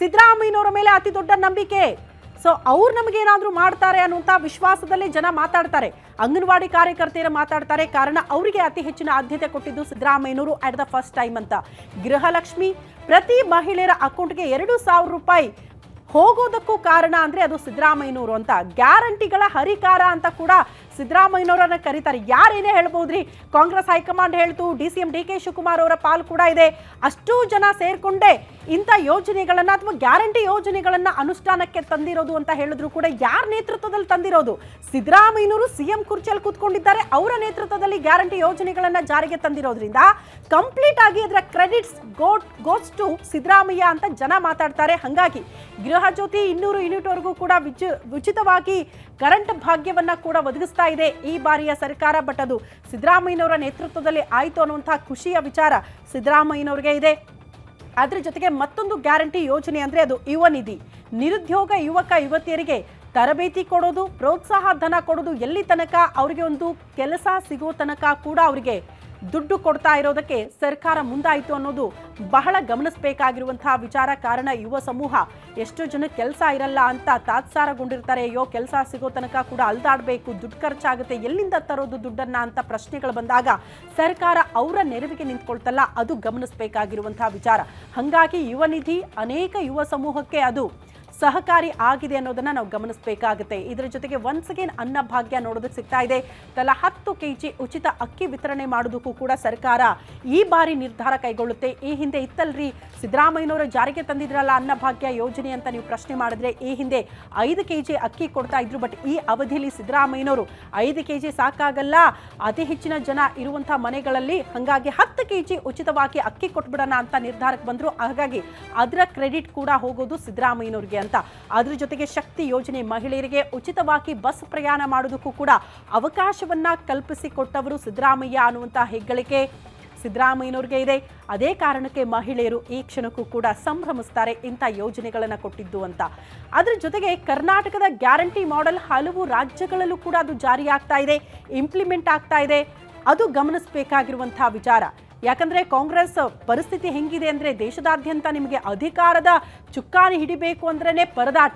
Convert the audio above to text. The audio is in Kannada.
ಸಿದ್ದರಾಮಯ್ಯನವರ ಮೇಲೆ ಅತಿ ದೊಡ್ಡ ನಂಬಿಕೆ. ಸೊ ಅವ್ರು ನಮಗೇನಾದ್ರೂ ಮಾಡ್ತಾರೆ ಅನ್ನುವಂಥ ವಿಶ್ವಾಸದಲ್ಲಿ ಜನ ಮಾತಾಡ್ತಾರೆ. ಅಂಗನವಾಡಿ ಕಾರ್ಯಕರ್ತೆಯರು ಮಾತಾಡ್ತಾರೆ. ಕಾರಣ ಅವರಿಗೆ ಅತಿ ಹೆಚ್ಚಿನ ಆದ್ಯತೆ ಕೊಟ್ಟಿದ್ದು ಸಿದ್ದರಾಮಯ್ಯನವರು ಅಟ್ ದ ಫಸ್ಟ್ ಟೈಮ್ ಅಂತ. ಗೃಹಲಕ್ಷ್ಮಿ ಪ್ರತಿ ಮಹಿಳೆಯರ ಅಕೌಂಟ್ಗೆ 2,000 ರೂಪಾಯಿ ಹೋಗೋದಕ್ಕೂ ಕಾರಣ ಅಂದ್ರೆ ಅದು ಸಿದ್ದರಾಮಯ್ಯನವರು ಅಂತ. ಗ್ಯಾರಂಟಿಗಳ ಹರಿಕಾರ ಅಂತ ಕೂಡ ಸಿದ್ದರಾಮಯ್ಯನವರನ್ನ ಕರೀತಾರೆ. ಯಾರೇನೇ ಹೇಳ್ಬೋದ್ರಿ, ಕಾಂಗ್ರೆಸ್ ಹೈಕಮಾಂಡ್ ಹೇಳ್ತು, DCM DK ಶಿವಕುಮಾರ್ ಅವರ ಪಾಲು ಕೂಡ ಇದೆ. ಅಷ್ಟೂ ಜನ ಸೇರ್ಕೊಂಡೇ ಇಂಥ ಯೋಜನೆಗಳನ್ನ ಅಥವಾ ಗ್ಯಾರಂಟಿ ಯೋಜನೆಗಳನ್ನ ಅನುಷ್ಠಾನಕ್ಕೆ ತಂದಿರೋದು ಅಂತ ಹೇಳಿದ್ರು ಕೂಡ ಯಾರ ನೇತೃತ್ವದಲ್ಲಿ ತಂದಿರೋದು? ಸಿದ್ದರಾಮಯ್ಯನವರು CM ಕುರ್ಚಿಯಲ್ಲಿ ಕೂತ್ಕೊಂಡಿದ್ದಾರೆ. ಅವರ ನೇತೃತ್ವದಲ್ಲಿ ಗ್ಯಾರಂಟಿ ಯೋಜನೆಗಳನ್ನ ಜಾರಿಗೆ ತಂದಿರೋದ್ರಿಂದ ಕಂಪ್ಲೀಟ್ ಆಗಿ ಅದರ ಕ್ರೆಡಿಟ್ಸ್ ಗೋಸ್ ಟು ಸಿದ್ದರಾಮಯ್ಯ ಅಂತ ಜನ ಮಾತಾಡ್ತಾರೆ. ಹಾಗಾಗಿ ಗೃಹ ಜ್ಯೋತಿ 200 ಯೂನಿಟ್ ವರೆಗೂ ಕೂಡ ಉಚಿತವಾಗಿ ಕರೆಂಟ್ ಭಾಗ್ಯವನ್ನ ಕೂಡ ಒದಗಿಸ್ತಾ ಇದೆ ಈ ಬಾರಿಯ ಸರ್ಕಾರ. ಬಟ್ ಅದು ಸಿದ್ದರಾಮಯ್ಯನವರ ನೇತೃತ್ವದಲ್ಲಿ ಆಯಿತು ಅನ್ನುವಂತಹ ಖುಷಿಯ ವಿಚಾರ ಸಿದ್ದರಾಮಯ್ಯನವರಿಗೆ ಇದೆ. ಅದ್ರ ಜೊತೆಗೆ ಮತ್ತೊಂದು ಗ್ಯಾರಂಟಿ ಯೋಜನೆ ಅಂದ್ರೆ ಅದು ಯುವ ನಿಧಿ. ನಿರುದ್ಯೋಗ ಯುವಕ ಯುವತಿಯರಿಗೆ ತರಬೇತಿ ಕೊಡೋದು, ಪ್ರೋತ್ಸಾಹ ಧನ ಕೊಡೋದು, ಎಲ್ಲಿ ತನಕ ಅವರಿಗೆ ಒಂದು ಕೆಲಸ ಸಿಗೋ ತನಕ ಕೂಡ ಅವರಿಗೆ ದುಡ್ಡು ಕೊಡ್ತಾ ಇರೋದಕ್ಕೆ ಸರ್ಕಾರ ಮುಂದಾಯಿತು ಅನ್ನೋದು ಬಹಳ ಗಮನಿಸಬೇಕಾಗಿರುವಂತಹ ವಿಚಾರ. ಕಾರಣ ಯುವ ಸಮೂಹ ಎಷ್ಟು ಜನ ಕೆಲಸ ಇರಲ್ಲ ಅಂತ ತಾತ್ಸಾರಗೊಂಡಿರ್ತಾರೆ. ಅಯ್ಯೋ ಕೆಲಸ ಸಿಗೋ ತನಕ ಕೂಡ ಅಲ್ದಾಡಬೇಕು, ದುಡ್ಡು ಖರ್ಚಾಗುತ್ತೆ, ಎಲ್ಲಿಂದ ತರೋದು ದುಡ್ಡನ್ನ ಅಂತ ಪ್ರಶ್ನೆಗಳು ಬಂದಾಗ ಸರ್ಕಾರ ಅವರ ನೆರವಿಗೆ ನಿಂತ್ಕೊಳ್ತಲ್ಲ, ಅದು ಗಮನಿಸಬೇಕಾಗಿರುವಂತಹ ವಿಚಾರ. ಹಾಗಾಗಿ ಯುವ ನಿಧಿ ಅನೇಕ ಯುವ ಸಮೂಹಕ್ಕೆ ಅದು ಸಹಕಾರಿ ಆಗಿದೆ ಅನ್ನೋದನ್ನ ನಾವು ಗಮನಿಸಬೇಕಾಗುತ್ತೆ. ಇದರ ಜೊತೆಗೆ ಒನ್ಸ್ ಅಗೇನ್ ಅನ್ನಭಾಗ್ಯ ನೋಡೋದಕ್ಕೆ ಸಿಗ್ತಾ ಇದೆ. ತಲಾ 10 kg ಉಚಿತ ಅಕ್ಕಿ ವಿತರಣೆ ಮಾಡೋದಕ್ಕೂ ಕೂಡ ಸರ್ಕಾರ ಈ ಬಾರಿ ನಿರ್ಧಾರ ಕೈಗೊಳ್ಳುತ್ತೆ. ಈ ಹಿಂದೆ ಇತ್ತಲ್ರಿ ಸಿದ್ದರಾಮಯ್ಯನವರು ಜಾರಿಗೆ ತಂದಿದ್ರಲ್ಲ ಅನ್ನಭಾಗ್ಯ ಯೋಜನೆ ಅಂತ ನೀವು ಪ್ರಶ್ನೆ ಮಾಡಿದ್ರೆ, ಈ ಹಿಂದೆ 5 kg ಅಕ್ಕಿ ಕೊಡ್ತಾ ಇದ್ರು. ಬಟ್ ಈ ಅವಧಿಯಲ್ಲಿ ಸಿದ್ದರಾಮಯ್ಯನವರು 5 kg ಸಾಕಾಗಲ್ಲ, ಅತಿ ಹೆಚ್ಚಿನ ಜನ ಇರುವಂತಹ ಮನೆಗಳಲ್ಲಿ, ಹಾಗಾಗಿ 10 kg ಉಚಿತವಾಗಿ ಅಕ್ಕಿ ಕೊಟ್ಬಿಡೋಣ ಅಂತ ನಿರ್ಧಾರಕ್ಕೆ ಬಂದ್ರು. ಹಾಗಾಗಿ ಅದರ ಕ್ರೆಡಿಟ್ ಕೂಡ ಹೋಗೋದು ಸಿದ್ದರಾಮಯ್ಯನವರಿಗೆ ಅಂತ. ಅದ್ರ ಜೊತೆಗೆ ಶಕ್ತಿ ಯೋಜನೆ, ಮಹಿಳೆಯರಿಗೆ ಉಚಿತವಾಗಿ ಬಸ್ ಪ್ರಯಾಣ ಮಾಡೋದಕ್ಕೂ ಕೂಡ ಅವಕಾಶವನ್ನ ಕಲ್ಪಿಸಿಕೊಟ್ಟವರು ಸಿದ್ದರಾಮಯ್ಯ ಅನ್ನುವಂತಹ ಹೆಗ್ಗಳಿಕೆ ಸಿದ್ದರಾಮಯ್ಯನವರಿಗೆ ಇದೆ. ಅದೇ ಕಾರಣಕ್ಕೆ ಮಹಿಳೆಯರು ಈ ಕ್ಷಣಕ್ಕೂ ಕೂಡ ಸಂಭ್ರಮಿಸ್ತಾರೆ ಇಂಥ ಯೋಜನೆಗಳನ್ನು ಕೊಟ್ಟಿದ್ದು ಅಂತ. ಅದ್ರ ಜೊತೆಗೆ ಕರ್ನಾಟಕದ ಗ್ಯಾರಂಟಿ ಮಾಡೆಲ್ ಹಲವು ರಾಜ್ಯಗಳಲ್ಲೂ ಕೂಡ ಅದು ಜಾರಿಯಾಗ್ತಾ ಇದೆ, ಇಂಪ್ಲಿಮೆಂಟ್ ಆಗ್ತಾ ಇದೆ. ಅದು ಗಮನಿಸಬೇಕಾಗಿರುವಂತಹ ವಿಚಾರ. ಯಾಕಂದ್ರೆ ಕಾಂಗ್ರೆಸ್ ಪರಿಸ್ಥಿತಿ ಹೆಂಗಿದೆ ಅಂದ್ರೆ ದೇಶದಾದ್ಯಂತ ನಿಮಗೆ ಅಧಿಕಾರದ ಚುಕ್ಕಾಣಿ ಹಿಡಿಬೇಕು ಅಂದ್ರೇನೆ ಪರದಾಟ.